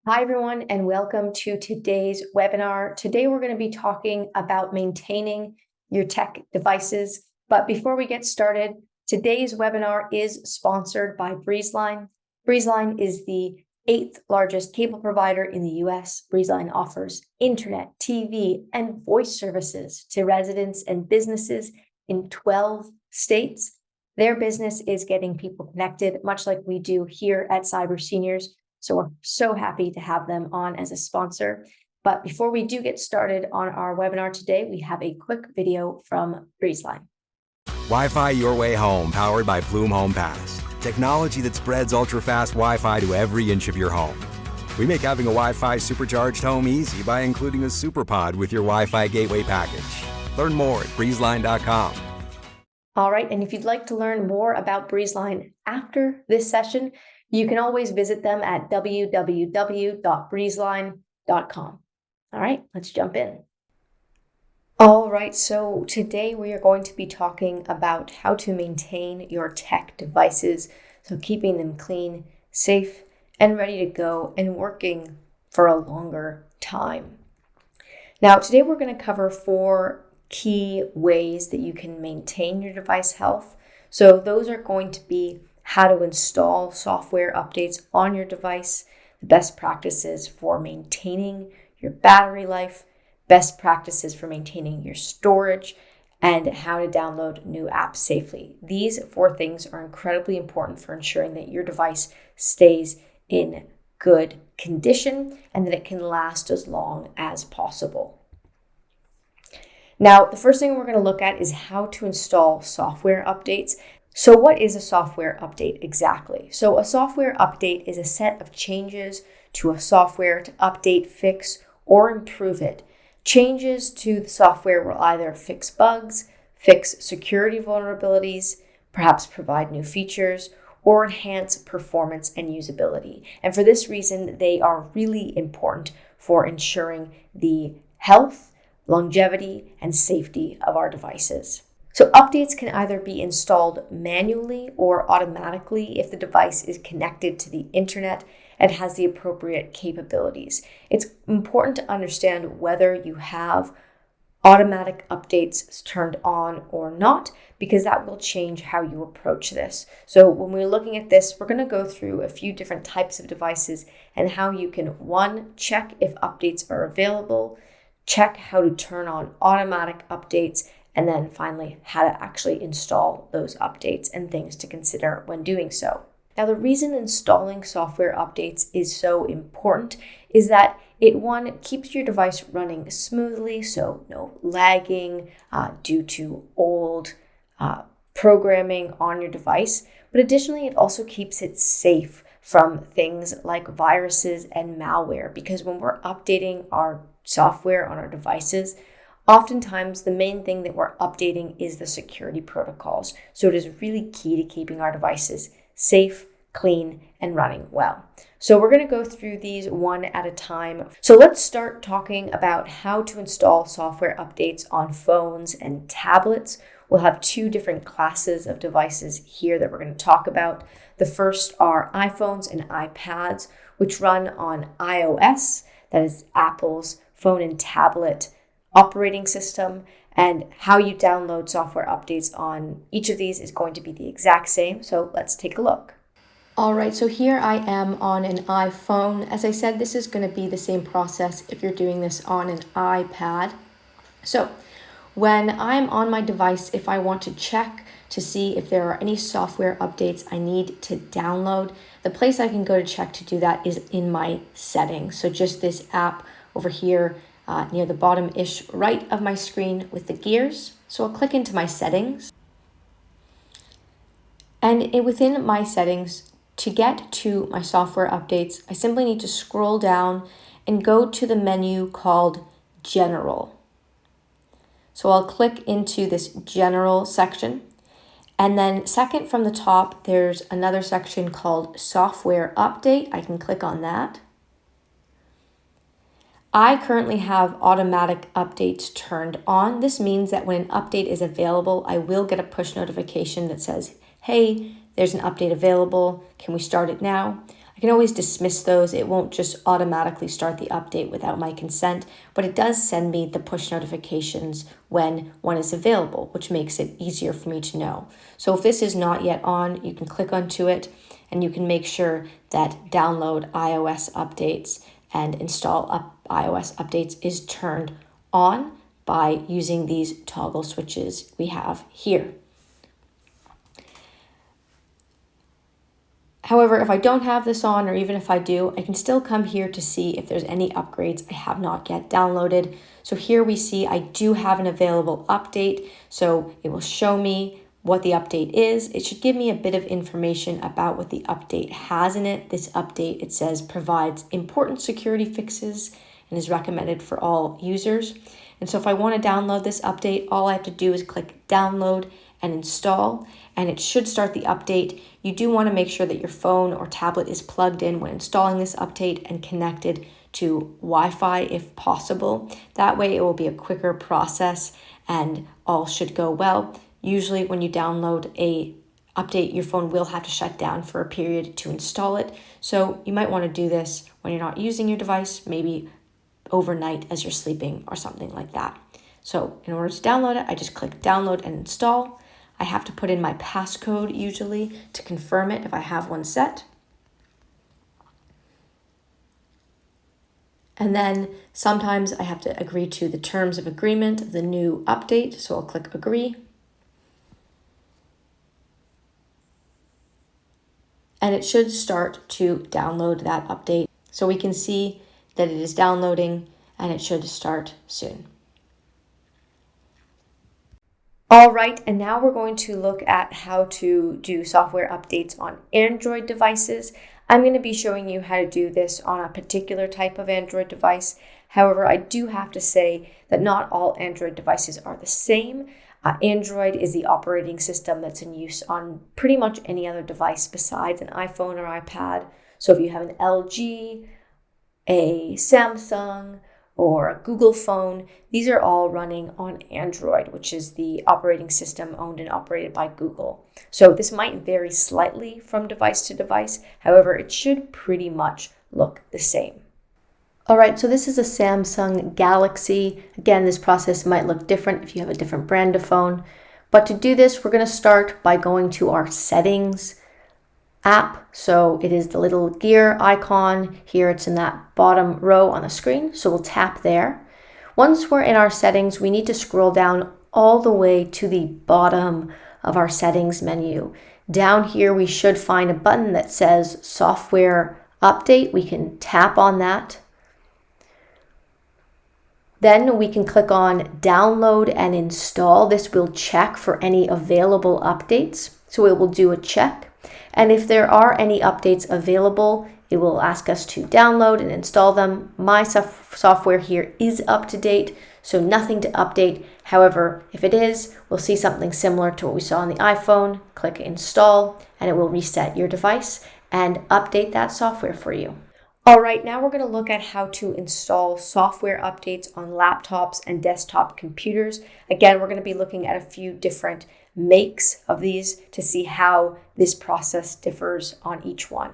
Hi, everyone, and welcome to today's webinar. Today, we're going to be talking about maintaining your tech devices. But before we get started, today's webinar is sponsored by Breezeline. Breezeline is the 8th largest cable provider in the US. Breezeline offers internet, TV, and voice services to residents and businesses in 12 states. Their business is getting people connected, much like we do here at Cyber Seniors. So we're so happy to have them on as a sponsor. But before we do get started on our webinar today, we have a quick video from Breezeline. Wi-Fi your way home, powered by Plume Home Pass. Technology that spreads ultra-fast Wi-Fi to every inch of your home. We make having a Wi-Fi supercharged home easy by including a SuperPod with your Wi-Fi gateway package. Learn more at breezeline.com. All right, and if you'd like to learn more about Breezeline after this session, you can always visit them at www.breezeline.com. All right, let's jump in. All right, so today we are going to be talking about how to maintain your tech devices, so keeping them clean, safe, and ready to go and working for a longer time. Now, today we're going to cover 4 key ways that you can maintain your device health. So those are going to be how to install software updates on your device, the best practices for maintaining your battery life, best practices for maintaining your storage, and how to download new apps safely. These 4 things are incredibly important for ensuring that your device stays in good condition and that it can last as long as possible. Now, the first thing we're going to look at is how to install software updates. So what is a software update exactly? So a software update is a set of changes to a software to update, fix, or improve it. Changes to the software will either fix bugs, fix security vulnerabilities, perhaps provide new features, or enhance performance and usability. And for this reason, they are really important for ensuring the health, longevity, and safety of our devices. So updates can either be installed manually or automatically if the device is connected to the internet and has the appropriate capabilities. It's important to understand whether you have automatic updates turned on or not, because that will change how you approach this. So when we're looking at this, we're going to go through a few different types of devices and how you can, 1, check if updates are available, check how to turn on automatic updates, and then finally, how to actually install those updates and things to consider when doing so. Now, the reason installing software updates is so important is that it, 1, keeps your device running smoothly, so no lagging due to old programming on your device. But additionally, it also keeps it safe from things like viruses and malware, because when we're updating our software on our devices, oftentimes, the main thing that we're updating is the security protocols. So it is really key to keeping our devices safe, clean, and running well. So we're going to go through these one at a time. So let's start talking about how to install software updates on phones and tablets. We'll have 2 different classes of devices here that we're going to talk about. The first are iPhones and iPads, which run on iOS, that is Apple's phone and tablet operating system, and how you download software updates on each of these is going to be the exact same. So let's take a look. All right, so here I am on an iPhone. As I said, this is going to be the same process if you're doing this on an iPad. So when I'm on my device, if I want to check to see if there are any software updates I need to download, the place I can go to check to do that is in my settings. So just this app over here, near the bottom-ish right of my screen with the gears. So I'll click into my settings. And within my settings, to get to my software updates, I simply need to scroll down and go to the menu called General. So I'll click into this General section. And then second from the top, there's another section called Software Update. I can click on that. I currently have automatic updates turned on. This means that when an update is available, I will get a push notification that says, hey, there's an update available. Can we start it now? I can always dismiss those. It won't just automatically start the update without my consent, but it does send me the push notifications when one is available, which makes it easier for me to know. So if this is not yet on, you can click onto it and you can make sure that download iOS updates and install iOS updates is turned on by using these toggle switches we have here. However, if I don't have this on, or even if I do, I can still come here to see if there's any upgrades I have not yet downloaded. So here we see I do have an available update, so it will show me what the update is. It should give me a bit of information about what the update has in it. This update, it says, provides important security fixes and is recommended for all users. And so if I want to download this update, all I have to do is click download and install, and it should start the update. You do want to make sure that your phone or tablet is plugged in when installing this update and connected to Wi-Fi if possible. That way it will be a quicker process and all should go well. Usually when you download a update, your phone will have to shut down for a period to install it. So you might want to do this when you're not using your device, maybe overnight as you're sleeping or something like that. So in order to download it, I just click download and install. I have to put in my passcode usually to confirm it if I have one set. And then sometimes I have to agree to the terms of agreement of the new update. So I'll click agree. And it should start to download that update. So we can see that it is downloading and it should start soon. All right, and now we're going to look at how to do software updates on Android devices. I'm going to be showing you how to do this on a particular type of Android device. However, I do have to say that not all Android devices are the same. Android is the operating system that's in use on pretty much any other device besides an iPhone or iPad. So if you have an LG, a Samsung, or a Google phone, these are all running on Android, which is the operating system owned and operated by Google. So this might vary slightly from device to device. However, it should pretty much look the same. All right, so this is a Samsung Galaxy. Again, this process might look different if you have a different brand of phone. But to do this, we're going to start by going to our settings app. So it is the little gear icon here. It's in that bottom row on the screen. So we'll tap there. Once we're in our settings, we need to scroll down all the way to the bottom of our settings menu. Down here, we should find a button that says software update. We can tap on that. Then we can click on download and install. This will check for any available updates. So it will do a check. And if there are any updates available, it will ask us to download and install them. My software here is up to date, so nothing to update. However, if it is, we'll see something similar to what we saw on the iPhone. Click install, and it will reset your device and update that software for you. All right, now we're going to look at how to install software updates on laptops and desktop computers. Again, we're going to be looking at a few different makes of these to see how this process differs on each one.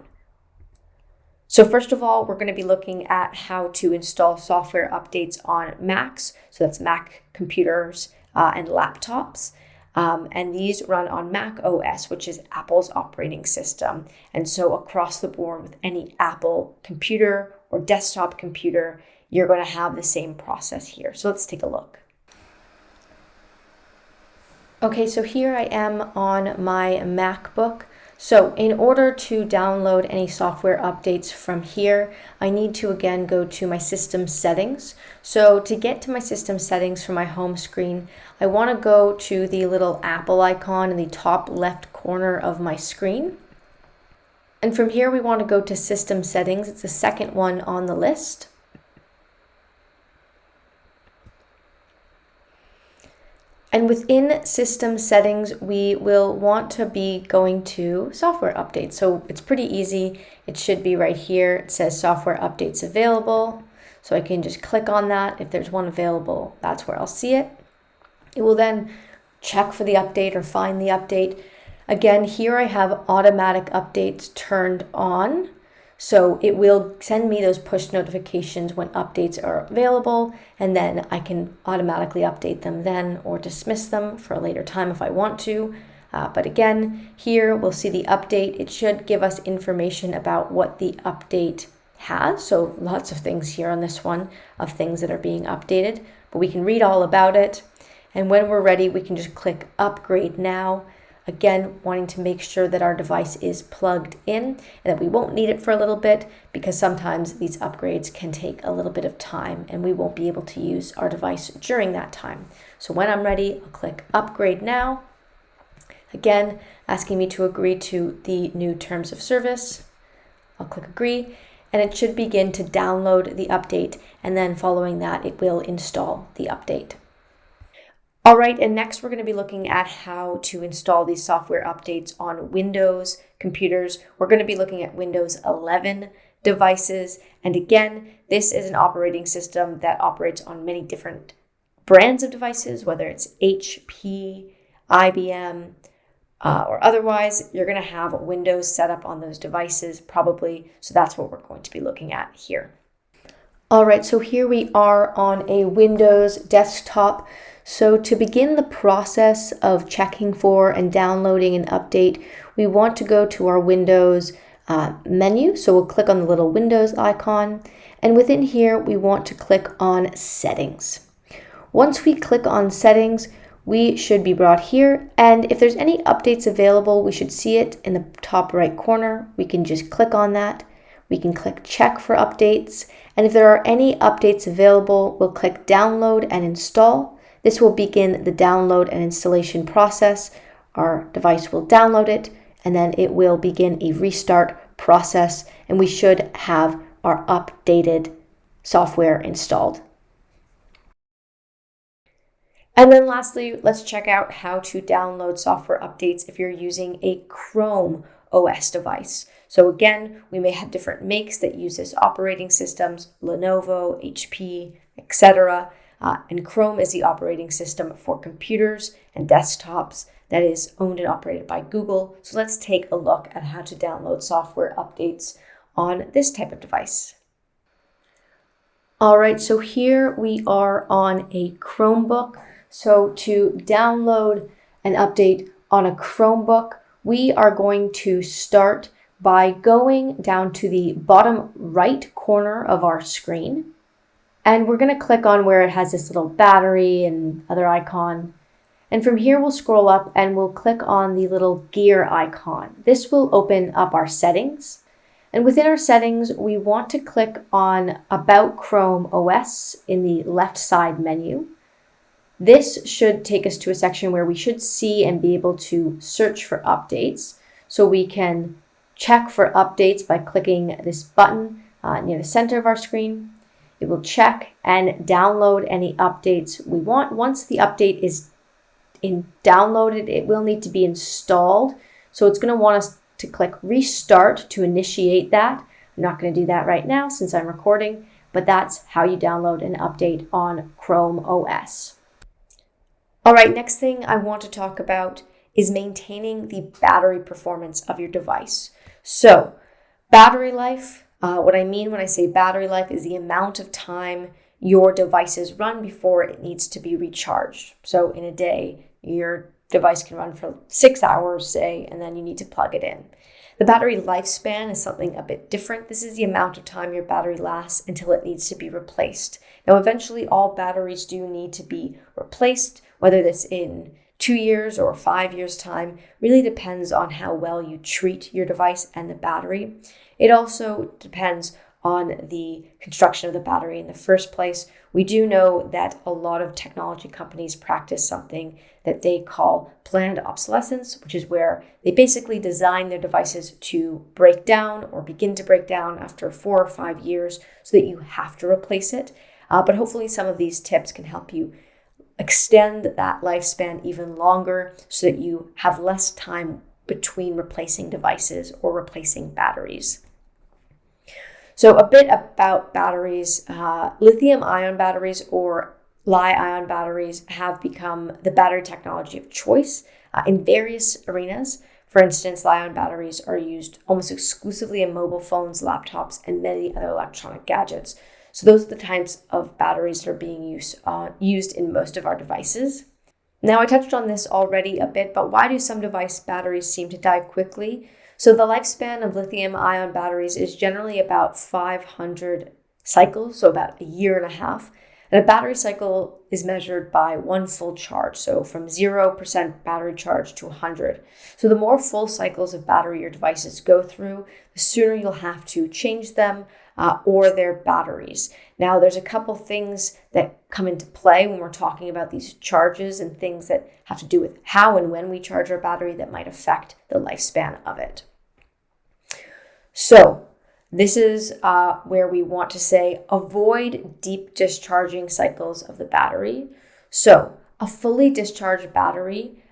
So first of all, we're going to be looking at how to install software updates on Macs. So that's Mac computers and laptops. And these run on Mac OS, which is Apple's operating system. And so across the board with any Apple computer or desktop computer, you're going to have the same process here. So let's take a look. Okay, so here I am on my MacBook. So in order to download any software updates from here, I need to again go to my system settings. So to get to my system settings from my home screen, I want to go to the little Apple icon in the top left corner of my screen. And from here, we want to go to system settings. It's the second one on the list. And within system settings, we will want to be going to software updates. So it's pretty easy. It should be right here. It says software updates available. So I can just click on that. If there's one available, that's where I'll see it. It will then check for the update or find the update. Again, here I have automatic updates turned on. So it will send me those push notifications when updates are available, and then I can automatically update them then or dismiss them for a later time if I want to. But again, here we'll see the update. It should give us information about what the update has. So lots of things here on this one of things that are being updated, but we can read all about it. And when we're ready, we can just click upgrade now. Again, wanting to make sure that our device is plugged in and that we won't need it for a little bit, because sometimes these upgrades can take a little bit of time and we won't be able to use our device during that time. So when I'm ready, I'll click upgrade now. Again, asking me to agree to the new terms of service. I'll click agree, and it should begin to download the update, and then following that, it will install the update. All right, and next we're going to be looking at how to install these software updates on Windows computers. We're going to be looking at Windows 11 devices, and again, this is an operating system that operates on many different brands of devices, whether it's HP, IBM, or otherwise. You're going to have Windows set up on those devices probably, so that's what we're going to be looking at here. All right, so here we are on a Windows desktop. So to begin the process of checking for and downloading an update, we want to go to our Windows menu. So we'll click on the little Windows icon, and within here we want to click on Settings. Once we click on Settings, we should be brought here, and if there's any updates available, we should see it in the top right corner. We can just click on that. We can click check for updates, and if there are any updates available, we'll click download and install. This will begin the download and installation process. Our device will download it, and then it will begin a restart process, and we should have our updated software installed. And then lastly, let's check out how to download software updates if you're using a Chrome OS device. So again, we may have different makes that use this operating systems, Lenovo, HP, etc. And Chrome is the operating system for computers and desktops that is owned and operated by Google. So let's take a look at how to download software updates on this type of device. All right, so here we are on a Chromebook. So to download an update on a Chromebook, we are going to start by going down to the bottom right corner of our screen. And we're going to click on where it has this little battery and other icon. And from here, we'll scroll up and we'll click on the little gear icon. This will open up our settings. And within our settings, we want to click on About Chrome OS in the left side menu. This should take us to a section where we should see and be able to search for updates. So we can check for updates by clicking this button near the center of our screen. It will check and download any updates we want. Once the update is downloaded, it will need to be installed. So it's going to want us to click restart to initiate that. I'm not going to do that right now since I'm recording, but that's how you download an update on Chrome OS. All right, next thing I want to talk about is maintaining the battery performance of your device. So battery life, what I mean when I say battery life is the amount of time your devices run before it needs to be recharged. So in a day, your device can run for 6 hours, say, and then you need to plug it in. The battery lifespan is something a bit different. This is the amount of time your battery lasts until it needs to be replaced. Now, eventually, all batteries do need to be replaced, whether that's in 2 years or 5 years' time. Really depends on how well you treat your device and the battery. It also depends on the construction of the battery in the first place. We do know that a lot of technology companies practice something that they call planned obsolescence, which is where they basically design their devices to break down or begin to break down after 4 or 5 years so that you have to replace it. But hopefully some of these tips can help you extend that lifespan even longer so that you have less time between replacing devices or replacing batteries. So a bit about batteries. Lithium-ion batteries or Li-ion batteries have become the battery technology of choice in various arenas. For instance, lithium batteries are used almost exclusively in mobile phones, laptops, and many other electronic gadgets. So those are the types of batteries that are being used in most of our devices. Now, I touched on this already a bit, but why do some device batteries seem to die quickly? So the lifespan of lithium-ion batteries is generally about 500 cycles, so about a year and a half. And a battery cycle is measured by one full charge, so from 0% battery charge to 100. So the more full cycles of battery your devices go through, the sooner you'll have to change them or their batteries. Now, there's a couple things that come into play when we're talking about these charges and things that have to do with how and when we charge our battery that might affect the lifespan of it. So this is where we want to say avoid deep discharging cycles of the battery. So a fully discharged battery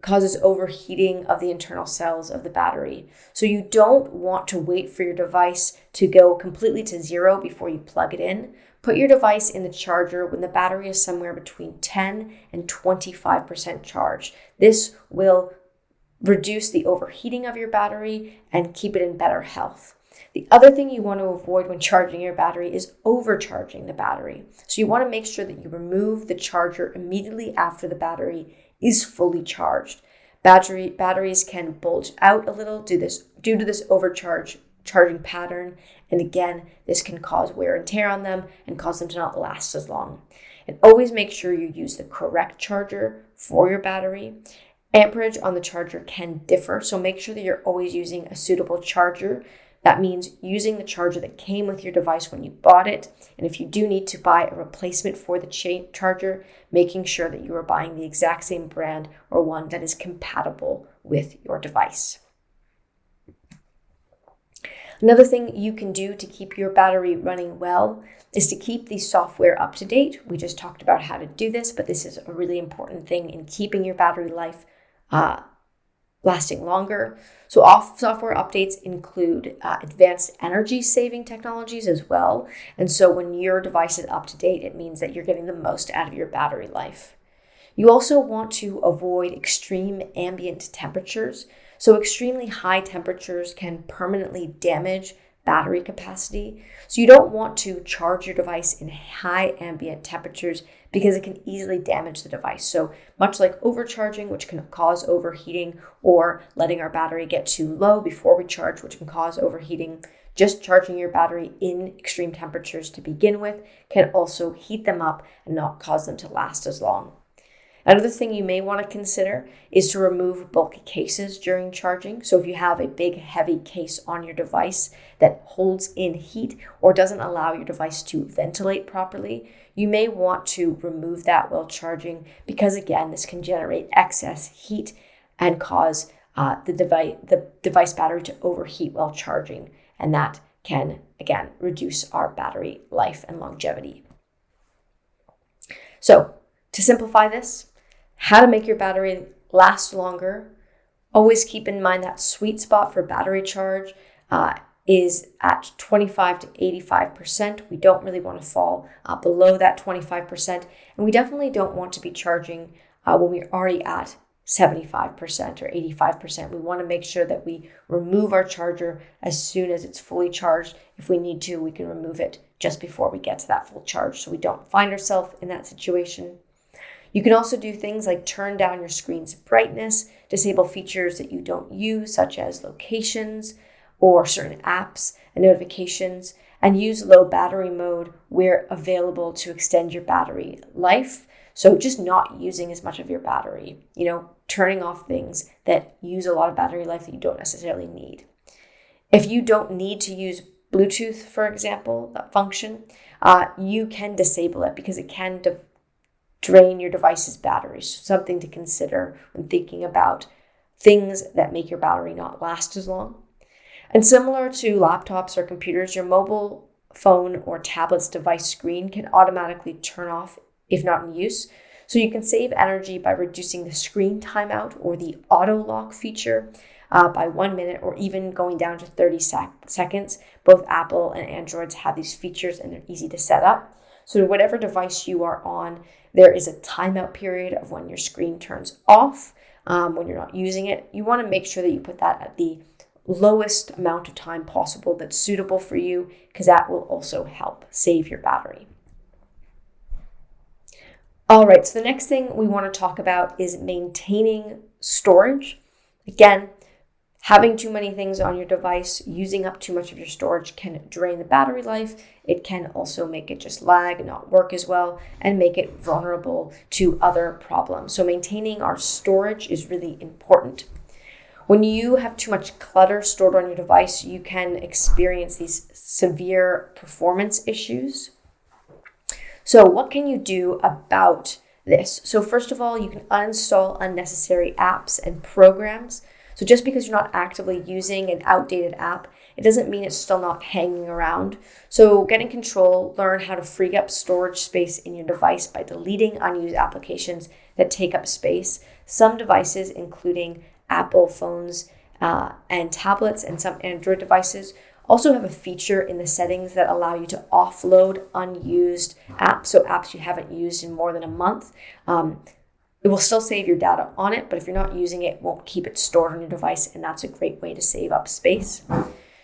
causes overheating of the internal cells of the battery. So you don't want to wait for your device to go completely to zero before you plug it in. Put your device in the charger when the battery is somewhere between 10 and 25% charged. This will reduce the overheating of your battery and keep it in better health. The other thing you want to avoid when charging your battery is overcharging the battery. So you want to make sure that you remove the charger immediately after the battery is fully charged. Batteries can bulge out a little due to this charging pattern. And again, this can cause wear and tear on them and cause them to not last as long. And always make sure you use the correct charger for your battery. Amperage on the charger can differ, so make sure that you're always using a suitable charger. That means using the charger that came with your device when you bought it. And if you do need to buy a replacement for the charger, making sure that you are buying the exact same brand or one that is compatible with your device. Another thing you can do to keep your battery running well is to keep the software up to date. We just talked about how to do this, but this is a really important thing in keeping your battery life lasting longer. So software updates include advanced energy saving technologies as well. And so when your device is up to date, it means that you're getting the most out of your battery life. You also want to avoid extreme ambient temperatures. So extremely high temperatures can permanently damage battery capacity. So you don't want to charge your device in high ambient temperatures because it can easily damage the device. So much like overcharging, which can cause overheating, or letting our battery get too low before we charge, which can cause overheating, just charging your battery in extreme temperatures to begin with can also heat them up and not cause them to last as long. Another thing you may want to consider is to remove bulky cases during charging. So if you have a big, heavy case on your device that holds in heat or doesn't allow your device to ventilate properly, you may want to remove that while charging because, again, this can generate excess heat and cause the device battery to overheat while charging. And that can, again, reduce our battery life and longevity. So to simplify this, how to make your battery last longer. Always keep in mind that sweet spot for battery charge is at 25 to 85%. We don't really want to fall below that 25%. And we definitely don't want to be charging when we're already at 75% or 85%. We want to make sure that we remove our charger as soon as it's fully charged. If we need to, we can remove it just before we get to that full charge so we don't find ourselves in that situation. You can also do things like turn down your screen's brightness, disable features that you don't use, such as locations or certain apps and notifications, and use low battery mode where available to extend your battery life. So just not using as much of your battery, turning off things that use a lot of battery life that you don't necessarily need. If you don't need to use Bluetooth, for example, that function, you can disable it because it can drain your device's battery. So something to consider when thinking about things that make your battery not last as long. And similar to laptops or computers, your mobile phone or tablet's device screen can automatically turn off if not in use. So you can save energy by reducing the screen timeout or the auto lock feature by 1 minute or even going down to 30 seconds. Both Apple and Androids have these features and they're easy to set up. So whatever device you are on, there is a timeout period of when your screen turns off. when you're not using it. You want to make sure that you put that at the lowest amount of time possible that's suitable for you, because that will also help save your battery. All right, so the next thing we want to talk about is maintaining storage. Again, having too many things on your device, using up too much of your storage can drain the battery life. It can also make it just lag and not work as well and make it vulnerable to other problems. So maintaining our storage is really important. When you have too much clutter stored on your device, you can experience these severe performance issues. So what can you do about this? So first of all, you can uninstall unnecessary apps and programs. So just because you're not actively using an outdated app, it doesn't mean it's still not hanging around. So get in control, learn how to free up storage space in your device by deleting unused applications that take up space. Some devices, including Apple phones and tablets and some Android devices, also have a feature in the settings that allow you to offload unused apps, so apps you haven't used in more than a month. It will still save your data on it, but if you're not using it, it won't keep it stored on your device, and that's a great way to save up space.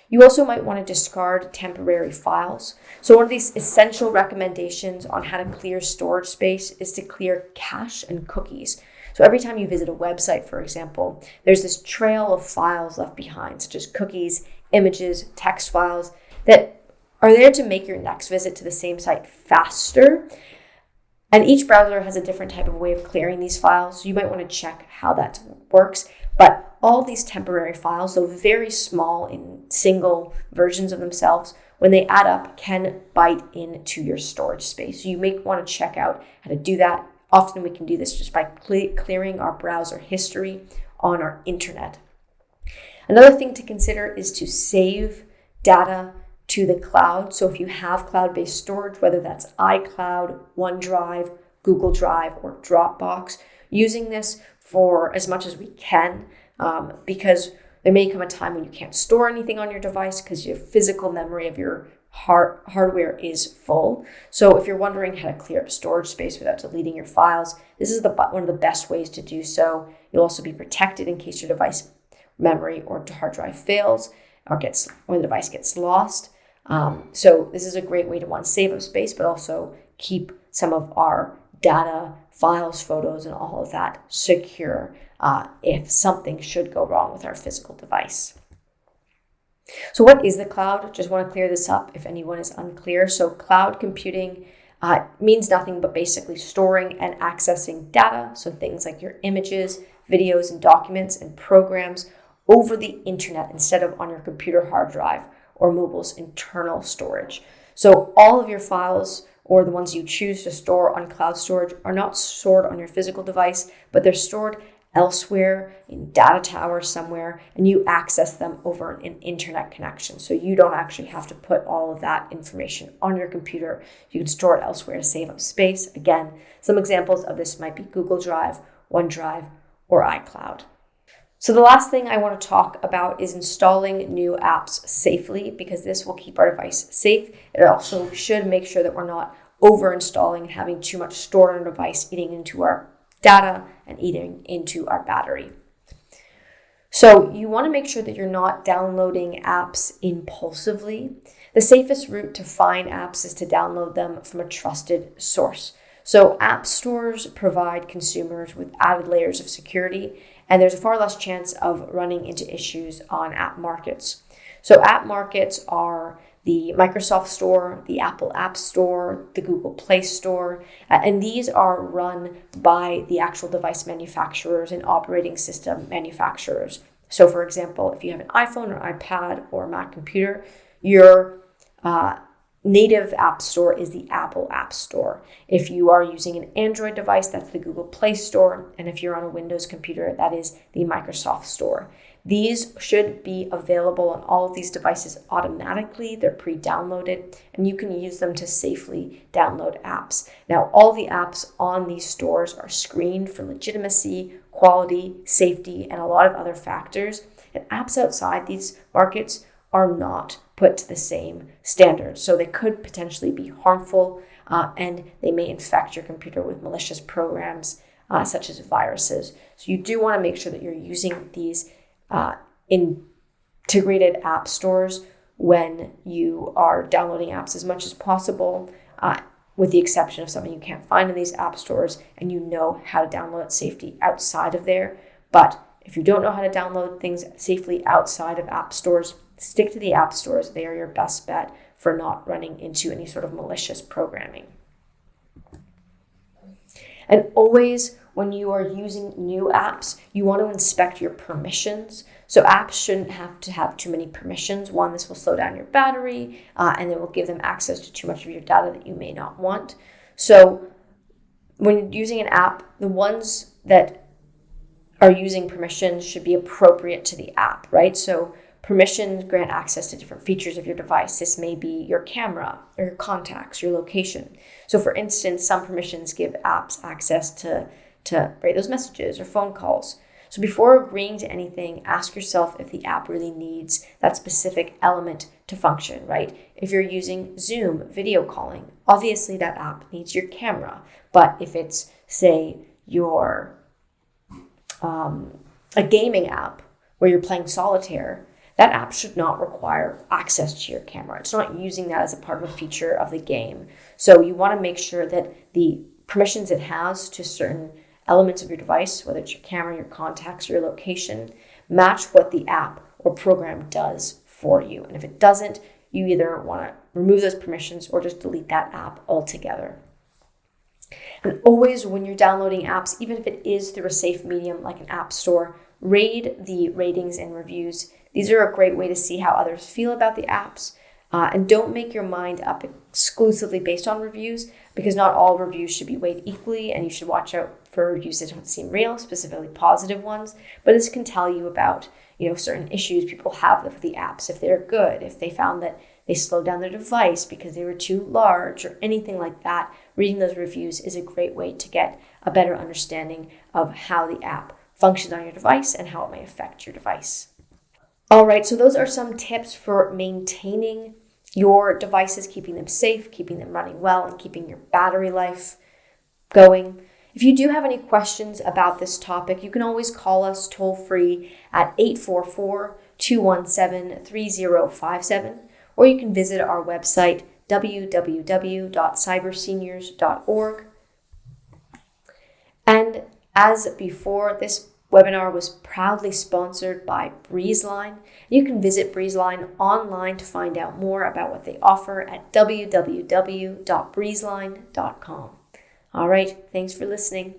You also might want to discard temporary files. So one of these essential recommendations on how to clear storage space is to clear cache and cookies. So every time you visit a website, for example, there's this trail of files left behind, such as cookies, images, text files, that are there to make your next visit to the same site faster. And each browser has a different type of way of clearing these files. So you might want to check how that works. But all these temporary files, though very small in single versions of themselves, when they add up, can bite into your storage space. So you may want to check out how to do that. Often we can do this just by clearing our browser history on our internet. Another thing to consider is to save data to the cloud. So if you have cloud-based storage, whether that's iCloud, OneDrive, Google Drive, or Dropbox, using this for as much as we can, because there may come a time when you can't store anything on your device because your physical memory of your hardware is full. So if you're wondering how to clear up storage space without deleting your files, this is one of the best ways to do so. You'll also be protected in case your device memory or hard drive fails or the device gets lost. So this is a great way to save up space, but also keep some of our data, files, photos, and all of that secure if something should go wrong with our physical device. So what is the cloud? Just want to clear this up if anyone is unclear. So cloud computing means nothing but basically storing and accessing data. So things like your images, videos, and documents and programs over the internet instead of on your computer hard drive or mobile's internal storage. So all of your files, or the ones you choose to store on cloud storage, are not stored on your physical device, but they're stored elsewhere in data towers somewhere, and you access them over an internet connection. So you don't actually have to put all of that information on your computer. You can store it elsewhere to save up space. Again, some examples of this might be Google Drive, OneDrive, or iCloud. So the last thing I want to talk about is installing new apps safely, because this will keep our device safe. It also should make sure that we're not over installing and having too much stored on our device, eating into our data and eating into our battery. So you want to make sure that you're not downloading apps impulsively. The safest route to find apps is to download them from a trusted source. So app stores provide consumers with added layers of security, and there's a far less chance of running into issues on app markets. So app markets are the Microsoft Store, the Apple App Store, the Google Play Store, and these are run by the actual device manufacturers and operating system manufacturers. So for example, if you have an iPhone or iPad or Mac computer, your native app store is the Apple App Store. If you are using an Android device, that's the Google Play Store. And if you're on a Windows computer, that is the Microsoft Store. These should be available on all of these devices automatically. They're pre-downloaded, and you can use them to safely download apps. Now, all the apps on these stores are screened for legitimacy, quality, safety, and a lot of other factors. And apps outside these markets are not put to the same standards. So they could potentially be harmful and they may infect your computer with malicious programs such as viruses. So you do want to make sure that you're using these integrated app stores when you are downloading apps as much as possible, with the exception of something you can't find in these app stores and you know how to download it safely outside of there. But if you don't know how to download things safely outside of app stores, stick to the app stores. They are your best bet for not running into any sort of malicious programming. And always, when you are using new apps, you want to inspect your permissions. So apps shouldn't have to have too many permissions. One, this will slow down your battery, and it will give them access to too much of your data that you may not want. So when you're using an app, the ones that are using permissions should be appropriate to the app, right? So permissions grant access to different features of your device. This may be your camera or your contacts, your location. So for instance, some permissions give apps access to write those messages or phone calls. So before agreeing to anything, ask yourself if the app really needs that specific element to function, right? If you're using Zoom video calling, obviously that app needs your camera. But if it's, say, your a gaming app where you're playing solitaire, that app should not require access to your camera. It's not using that as a part of a feature of the game. So you want to make sure that the permissions it has to certain elements of your device, whether it's your camera, your contacts, or your location, match what the app or program does for you. And if it doesn't, you either want to remove those permissions or just delete that app altogether. And always, when you're downloading apps, even if it is through a safe medium like an app store, read the ratings and reviews. These are a great way to see how others feel about the apps. And don't make your mind up exclusively based on reviews, because not all reviews should be weighed equally, and you should watch out for reviews that don't seem real, specifically positive ones. But this can tell you about, certain issues people have with the apps, if they're good, if they found that they slowed down their device because they were too large or anything like that. Reading those reviews is a great way to get a better understanding of how the app functions on your device and how it may affect your device. All right, so those are some tips for maintaining your devices, keeping them safe, keeping them running well, and keeping your battery life going. If you do have any questions about this topic, you can always call us toll free at 844-217-3057, or you can visit our website, www.cyberseniors.org. And as before, this webinar was proudly sponsored by BreezeLine. You can visit BreezeLine online to find out more about what they offer at www.breezeline.com. All right, thanks for listening.